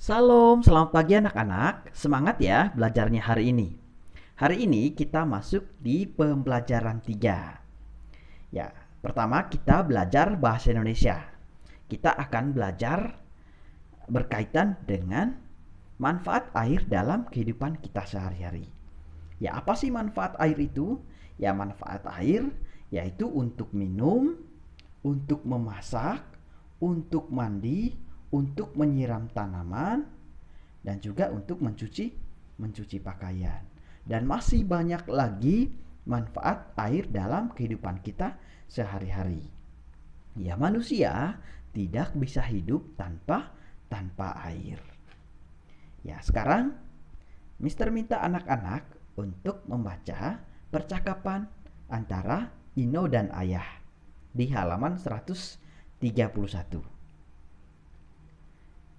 Salam, selamat pagi anak-anak. Semangat ya belajarnya hari ini. Hari ini kita masuk di pembelajaran 3. Ya, pertama kita belajar bahasa Indonesia. Kita akan belajar berkaitan dengan manfaat air dalam kehidupan kita sehari-hari. Ya, apa sih manfaat air itu? Ya, manfaat air yaitu untuk minum, untuk memasak, untuk mandi, untuk menyiram tanaman, dan juga untuk mencuci pakaian. Dan masih banyak lagi manfaat air dalam kehidupan kita sehari-hari. Ya, manusia tidak bisa hidup tanpa air. Ya, sekarang Mister minta anak-anak untuk membaca percakapan antara Ino dan Ayah di halaman 131.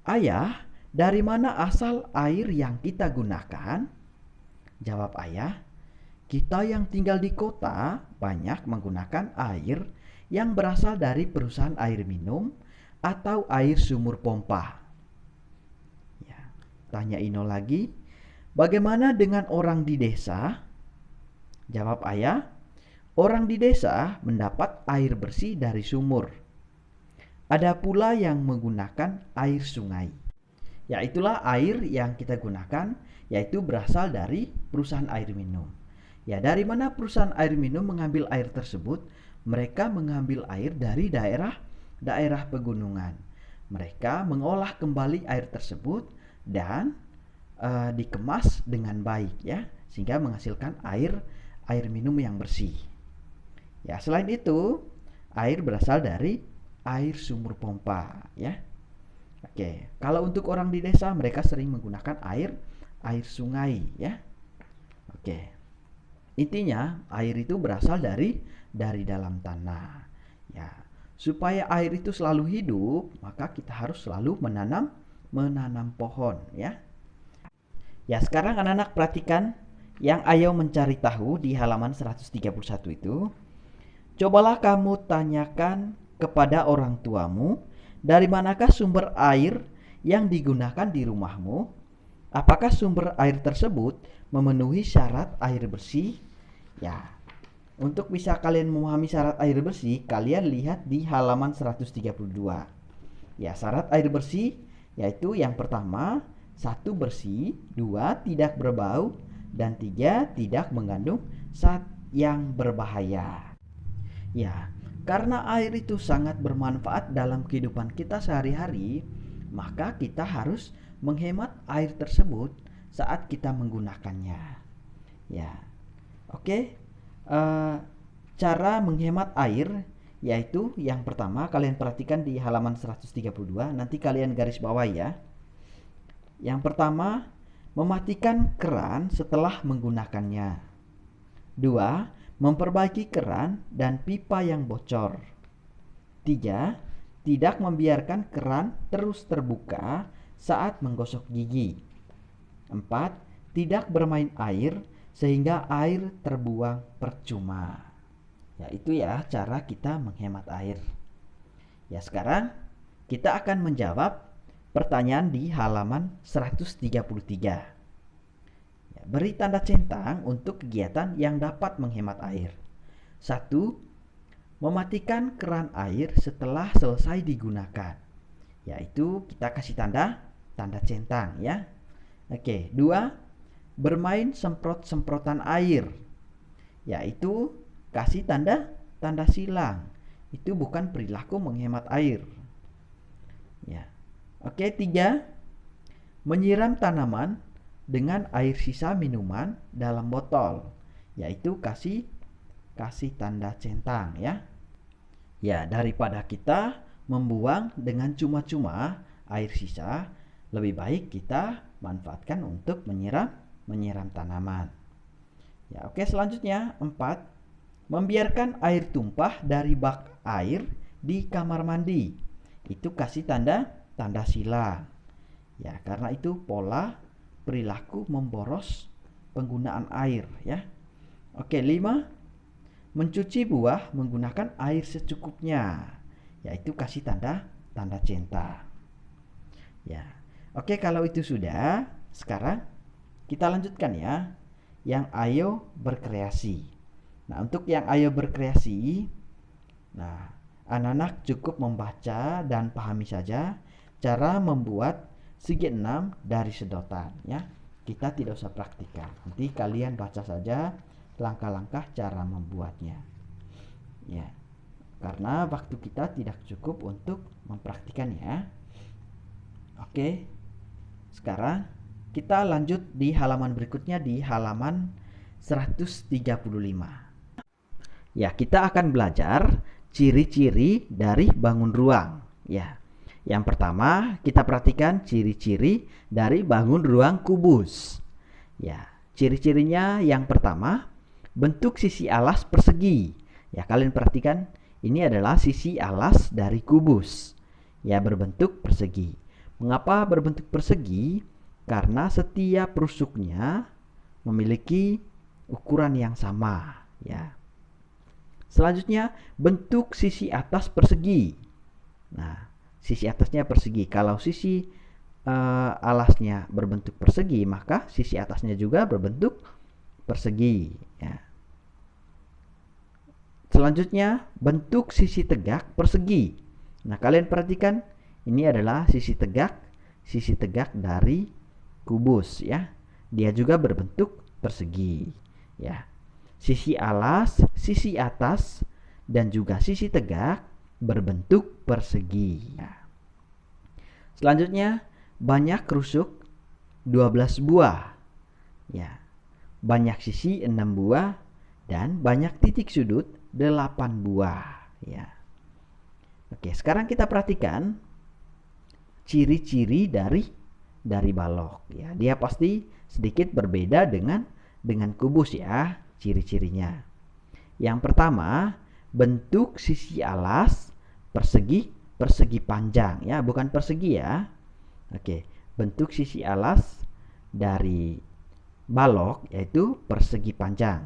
Ayah, dari mana asal air yang kita gunakan? Jawab Ayah, kita yang tinggal di kota banyak menggunakan air yang berasal dari perusahaan air minum atau air sumur pompa. Ya, tanya Ino lagi, bagaimana dengan orang di desa? Jawab Ayah, orang di desa mendapat air bersih dari sumur. Ada pula yang menggunakan air sungai. Ya, itulah air yang kita gunakan, yaitu berasal dari perusahaan air minum. Ya, dari mana perusahaan air minum mengambil air tersebut? Mereka mengambil air dari daerah pegunungan. Mereka mengolah kembali air tersebut dan dikemas dengan baik ya, sehingga menghasilkan air minum yang bersih. Ya, selain itu, air berasal dari air sumur pompa ya. Oke, kalau untuk orang di desa mereka sering menggunakan air sungai ya. Oke. Intinya air itu berasal dari dalam tanah. Ya, supaya air itu selalu hidup, maka kita harus selalu menanam pohon ya. Ya, sekarang anak-anak perhatikan yang Ayo mencari tahu di halaman 131 itu. Cobalah kamu tanyakan kepada orang tuamu, dari manakah sumber air yang digunakan di rumahmu? Apakah sumber air tersebut memenuhi syarat air bersih? Ya, untuk bisa kalian memahami syarat air bersih, kalian lihat di halaman 132. Ya, syarat air bersih yaitu yang pertama, 1 bersih, 2 tidak berbau, dan 3 tidak mengandung zat yang berbahaya. Ya, karena air itu sangat bermanfaat dalam kehidupan kita sehari-hari, maka kita harus menghemat air tersebut saat kita menggunakannya. Ya, oke. Cara menghemat air yaitu yang pertama kalian perhatikan di halaman 132, nanti kalian garis bawah ya. Yang pertama, mematikan keran setelah menggunakannya. 2. Memperbaiki keran dan pipa yang bocor. 3. Tidak membiarkan keran terus terbuka saat menggosok gigi. 4. Tidak bermain air sehingga air terbuang percuma. Ya, itu ya cara kita menghemat air. Ya, sekarang kita akan menjawab pertanyaan di halaman 133. Ya, beri tanda centang untuk kegiatan yang dapat menghemat air. 1. Mematikan keran air setelah selesai digunakan. Yaitu kita kasih tanda centang ya. Oke, 2. Bermain semprot-semprotan air. Yaitu kasih tanda silang. Itu bukan perilaku menghemat air. Ya. Oke, 3. Menyiram tanaman dengan air sisa minuman dalam botol. Yaitu kasih tanda centang ya. Ya, daripada kita membuang dengan cuma-cuma air sisa, lebih baik kita manfaatkan untuk menyiram tanaman. Ya, oke, selanjutnya 4. Membiarkan air tumpah dari bak air di kamar mandi. Itu kasih tanda silang. Ya, karena itu pola perilaku memboros penggunaan air ya. Oke, 5. Mencuci buah menggunakan air secukupnya. Yaitu kasih tanda centang. Ya. Oke, kalau itu sudah, sekarang kita lanjutkan ya. Yang ayo berkreasi. Nah, untuk yang ayo berkreasi, nah, anak-anak cukup membaca dan pahami saja cara membuat segi enam dari sedotan ya. Kita tidak usah praktikkan. Nanti kalian baca saja langkah-langkah cara membuatnya. Ya. Karena waktu kita tidak cukup untuk mempraktikannya. Oke. Sekarang kita lanjut di halaman berikutnya, di halaman 135. Ya, kita akan belajar ciri-ciri dari bangun ruang. Ya. Yang pertama, kita perhatikan ciri-ciri dari bangun ruang kubus. Ya, ciri-cirinya yang pertama, bentuk sisi alas persegi. Ya, kalian perhatikan, ini adalah sisi alas dari kubus. Ya, berbentuk persegi. Mengapa berbentuk persegi? Karena setiap rusuknya memiliki ukuran yang sama. Ya. Selanjutnya, bentuk sisi atas persegi. Nah, sisi atasnya persegi. Kalau sisi alasnya berbentuk persegi, maka sisi atasnya juga berbentuk persegi. Ya. Selanjutnya, bentuk sisi tegak persegi. Nah, kalian perhatikan, ini adalah sisi tegak dari kubus ya. Dia juga berbentuk persegi. Ya. Sisi alas, sisi atas, dan juga sisi tegak berbentuk persegi. Ya. Selanjutnya, banyak rusuk 12 buah. Ya. Banyak sisi 6 buah dan banyak titik sudut 8 buah. Ya. Oke, sekarang kita perhatikan ciri-ciri dari balok. Ya, dia pasti sedikit berbeda dengan kubus ya, ciri-cirinya. Yang pertama, bentuk sisi alas persegi panjang ya, bukan persegi ya. Oke, bentuk sisi alas dari balok yaitu persegi panjang.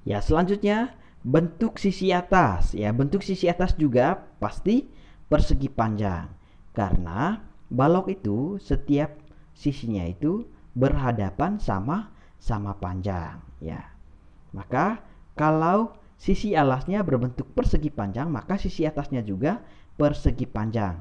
Ya, selanjutnya bentuk sisi atas. Ya, bentuk sisi atas juga pasti persegi panjang. Karena balok itu setiap sisinya itu berhadapan sama panjang ya. Maka kalau sisi alasnya berbentuk persegi panjang, maka sisi atasnya juga persegi panjang.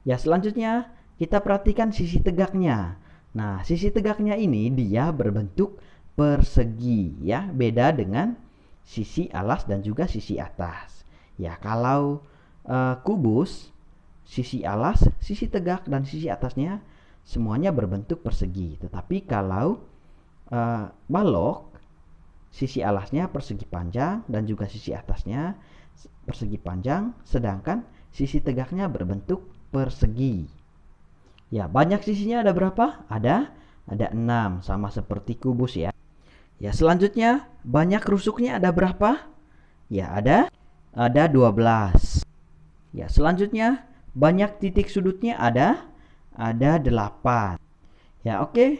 Ya, selanjutnya kita perhatikan sisi tegaknya. Nah, sisi tegaknya ini dia berbentuk persegi ya, beda dengan sisi alas dan juga sisi atas. Ya, kalau kubus, sisi alas, sisi tegak dan sisi atasnya semuanya berbentuk persegi. Tetapi kalau balok, sisi alasnya persegi panjang dan juga sisi atasnya persegi panjang, sedangkan sisi tegaknya berbentuk persegi. Ya, banyak sisinya ada berapa? Ada 6, sama seperti kubus ya. Ya, selanjutnya banyak rusuknya ada berapa? Ya, ada 12. Ya, selanjutnya banyak titik sudutnya ada 8. Ya, oke.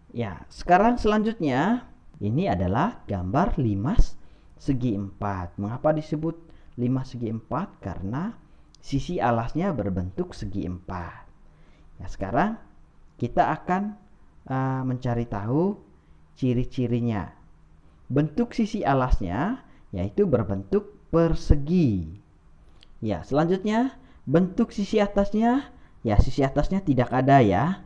Ya, sekarang selanjutnya ini adalah gambar 5 segi 4. Mengapa disebut 5 segi 4? Karena sisi alasnya berbentuk segi 4. Ya, sekarang kita akan mencari tahu ciri-cirinya. Bentuk sisi alasnya yaitu berbentuk persegi. Ya, selanjutnya bentuk sisi atasnya, ya sisi atasnya tidak ada ya.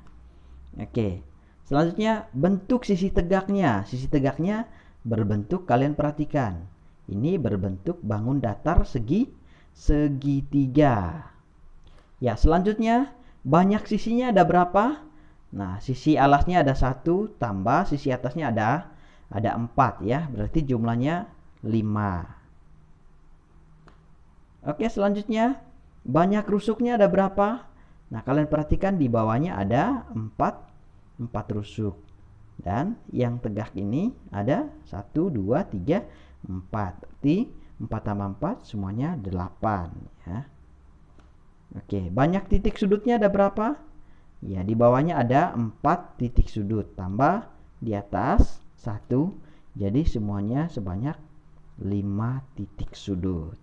Oke. Selanjutnya bentuk sisi tegaknya. Sisi tegaknya berbentuk, kalian perhatikan, ini berbentuk bangun datar segitiga. Ya, selanjutnya banyak sisinya ada berapa? Nah, sisi alasnya ada 1 tambah sisi atasnya ada 4 ya. Berarti jumlahnya 5. Oke, selanjutnya banyak rusuknya ada berapa? Nah, kalian perhatikan di bawahnya ada 4 rusuk. Dan yang tegak ini ada 1, 2, 3, 4. Berarti 4 tambah 4 semuanya 8 ya. Oke, banyak titik sudutnya ada berapa? Ya, di bawahnya ada 4 titik sudut tambah di atas 1. Jadi semuanya sebanyak 5 titik sudut.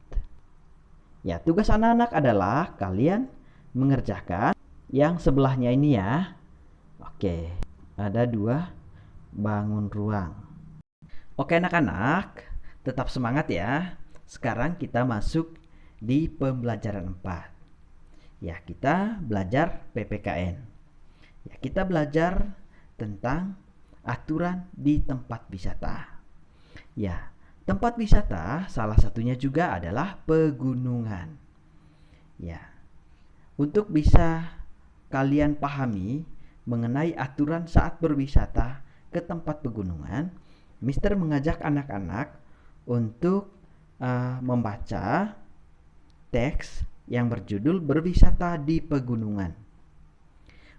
Ya, tugas anak-anak adalah kalian mengerjakan yang sebelahnya ini ya. Oke, ada 2 bangun ruang. Oke anak-anak, tetap semangat ya. Sekarang kita masuk di pembelajaran 4. Ya, kita belajar PPKN. Ya, kita belajar tentang aturan di tempat wisata. Ya, tempat wisata salah satunya juga adalah pegunungan. Ya, untuk bisa kalian pahami mengenai aturan saat berwisata ke tempat pegunungan, Mister mengajak anak-anak untuk membaca teks yang berjudul Berwisata di Pegunungan.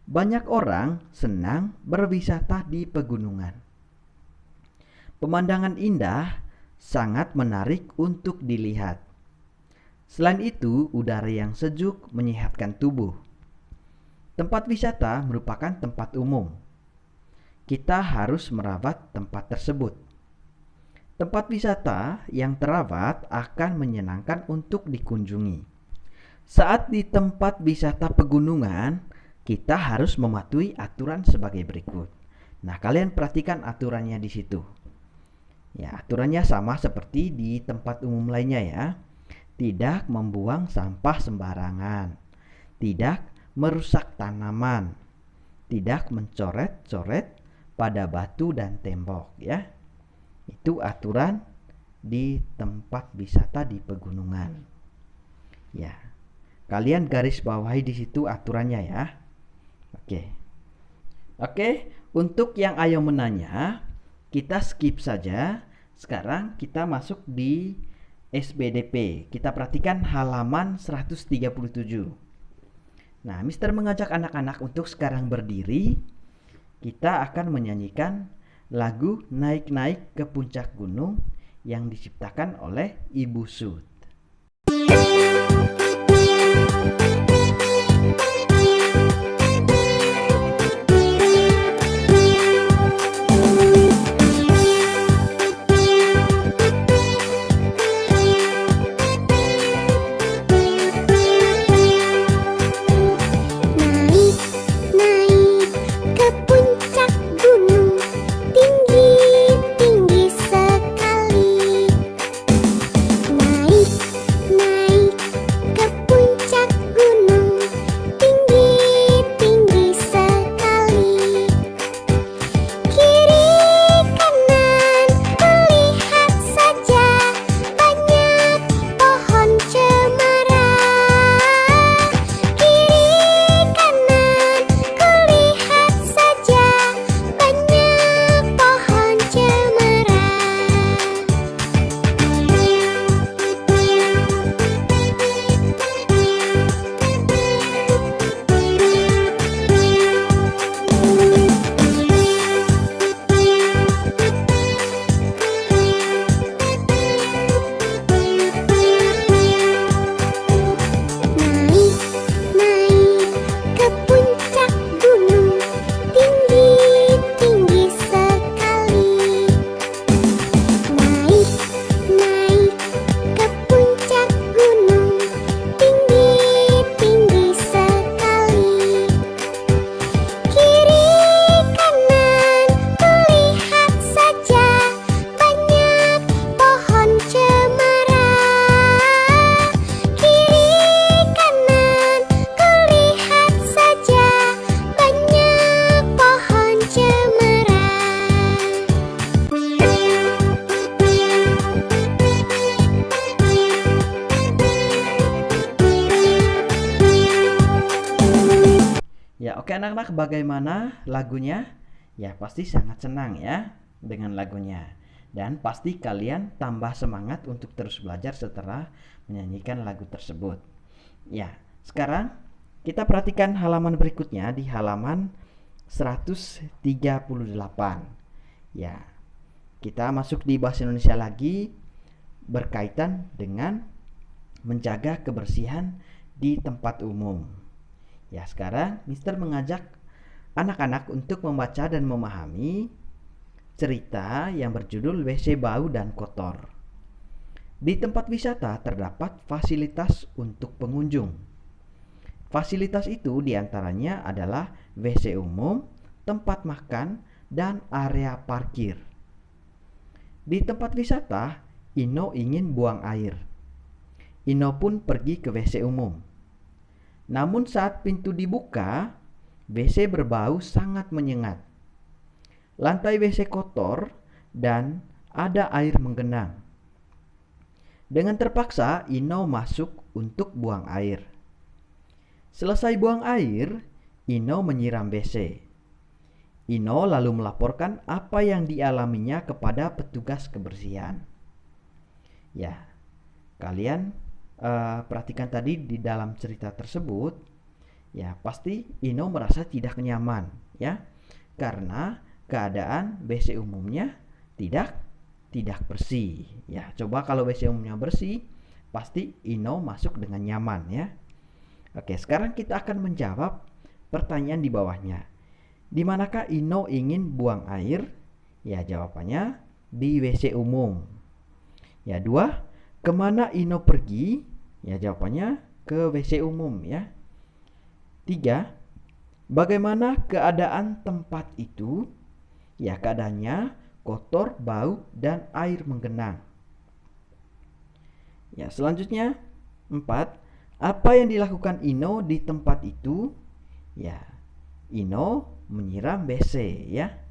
Banyak orang senang berwisata di pegunungan. Pemandangan indah sangat menarik untuk dilihat. Selain itu, udara yang sejuk menyehatkan tubuh. Tempat wisata merupakan tempat umum. Kita harus merawat tempat tersebut. Tempat wisata yang terawat akan menyenangkan untuk dikunjungi. Saat di tempat wisata pegunungan, kita harus mematuhi aturan sebagai berikut. Nah, kalian perhatikan aturannya di situ. Ya, aturannya sama seperti di tempat umum lainnya ya. Tidak membuang sampah sembarangan. Tidak merusak tanaman, tidak mencoret-coret pada batu dan tembok ya. Itu aturan di tempat wisata di pegunungan. Ya. Kalian garis bawahi di situ aturannya ya. Oke, untuk yang ayo menanya, kita skip saja. Sekarang kita masuk di SBDP. Kita perhatikan halaman 137. Nah, Mister mengajak anak-anak untuk sekarang berdiri. Kita akan menyanyikan lagu Naik-Naik ke Puncak Gunung yang diciptakan oleh Ibu Sud. Ya, oke anak-anak, bagaimana lagunya? Ya, pasti sangat senang ya dengan lagunya. Dan pasti kalian tambah semangat untuk terus belajar setelah menyanyikan lagu tersebut. Ya, sekarang kita perhatikan halaman berikutnya di halaman 138. Ya, kita masuk di bahasa Indonesia lagi berkaitan dengan menjaga kebersihan di tempat umum. Ya, sekarang Mister mengajak anak-anak untuk membaca dan memahami cerita yang berjudul WC Bau dan Kotor. Di tempat wisata terdapat fasilitas untuk pengunjung. Fasilitas itu diantaranya adalah WC umum, tempat makan, dan area parkir. Di tempat wisata, Ino ingin buang air. Ino pun pergi ke WC umum. Namun saat pintu dibuka, WC berbau sangat menyengat. Lantai WC kotor dan ada air menggenang. Dengan terpaksa, Ino masuk untuk buang air. Selesai buang air, Ino menyiram WC. Ino lalu melaporkan apa yang dialaminya kepada petugas kebersihan. Ya, kalian perhatikan tadi di dalam cerita tersebut, ya pasti Ino merasa tidak nyaman, ya, karena keadaan WC umumnya tidak bersih. Ya, coba kalau WC umumnya bersih, pasti Ino masuk dengan nyaman, ya. Oke, sekarang kita akan menjawab pertanyaan di bawahnya. Di manakah Ino ingin buang air? Ya, jawabannya di WC umum. Ya, 2. Kemana Ino pergi? Ya, jawabannya ke WC umum, ya. 3. Bagaimana keadaan tempat itu? Ya, keadaannya kotor, bau, dan air menggenang. Ya, selanjutnya 4. Apa yang dilakukan Ino di tempat itu? Ya, Ino menyiram WC, ya.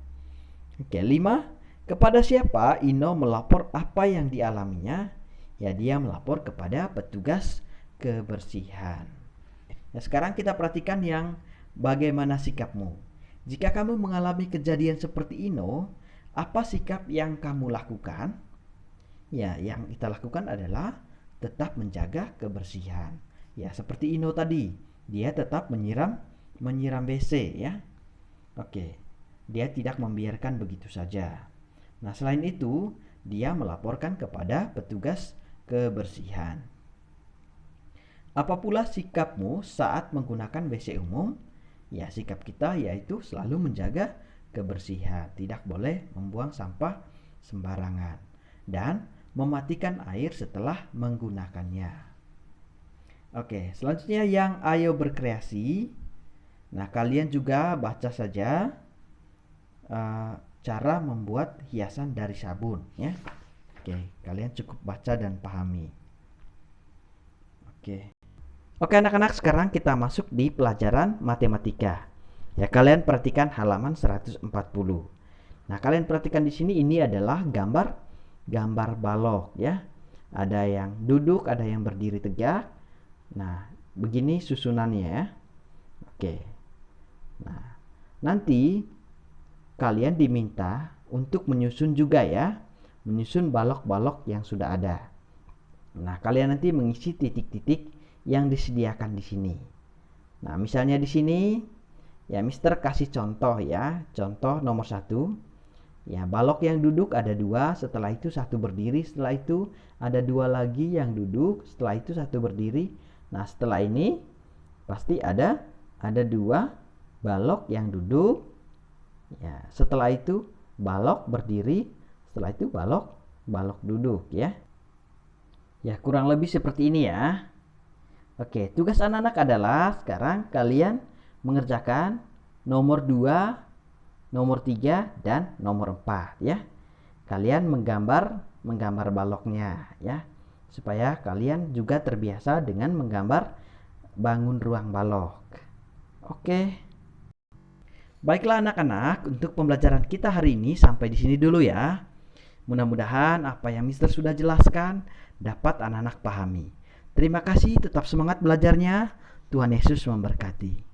Oke, 5. Kepada siapa Ino melapor apa yang dialaminya? Ya, dia melapor kepada petugas kebersihan. Nah, sekarang kita perhatikan yang bagaimana sikapmu. Jika kamu mengalami kejadian seperti Ino, apa sikap yang kamu lakukan? Ya, yang kita lakukan adalah tetap menjaga kebersihan. Ya, seperti Ino tadi, dia tetap menyiram WC, ya. Oke, dia tidak membiarkan begitu saja. Nah, selain itu, dia melaporkan kepada petugas kebersihan. Apa pula sikapmu saat menggunakan WC umum? Ya, sikap kita yaitu selalu menjaga kebersihan, tidak boleh membuang sampah sembarangan, dan mematikan air setelah menggunakannya. Oke, selanjutnya yang ayo berkreasi. Nah, kalian juga baca saja cara membuat hiasan dari sabun, ya. Oke, kalian cukup baca dan pahami. Oke anak-anak, sekarang kita masuk di pelajaran matematika. Ya, kalian perhatikan halaman 140. Nah, kalian perhatikan di sini, ini adalah gambar balok, ya. Ada yang duduk, ada yang berdiri tegak. Nah, begini susunannya, ya. Oke. Nah, nanti kalian diminta untuk menyusun juga, ya. Menyusun balok-balok yang sudah ada. Nah, kalian nanti mengisi titik-titik yang disediakan di sini. Nah, misalnya di sini, ya Mister kasih contoh, ya. Contoh nomor 1. Ya, balok yang duduk ada 2, setelah itu 1 berdiri, setelah itu ada 2 lagi yang duduk, setelah itu 1 berdiri. Nah, setelah ini pasti ada 2 balok yang duduk. Ya, setelah itu balok berdiri, setelah itu balok duduk, ya. Ya, kurang lebih seperti ini, ya. Oke, tugas anak-anak adalah sekarang kalian mengerjakan nomor 2, nomor 3, dan nomor 4, ya. Kalian menggambar baloknya, ya. Supaya kalian juga terbiasa dengan menggambar bangun ruang balok. Oke. Baiklah anak-anak, untuk pembelajaran kita hari ini sampai di sini dulu, ya. Mudah-mudahan apa yang Mister sudah jelaskan dapat anak-anak pahami. Terima kasih, tetap semangat belajarnya. Tuhan Yesus memberkati.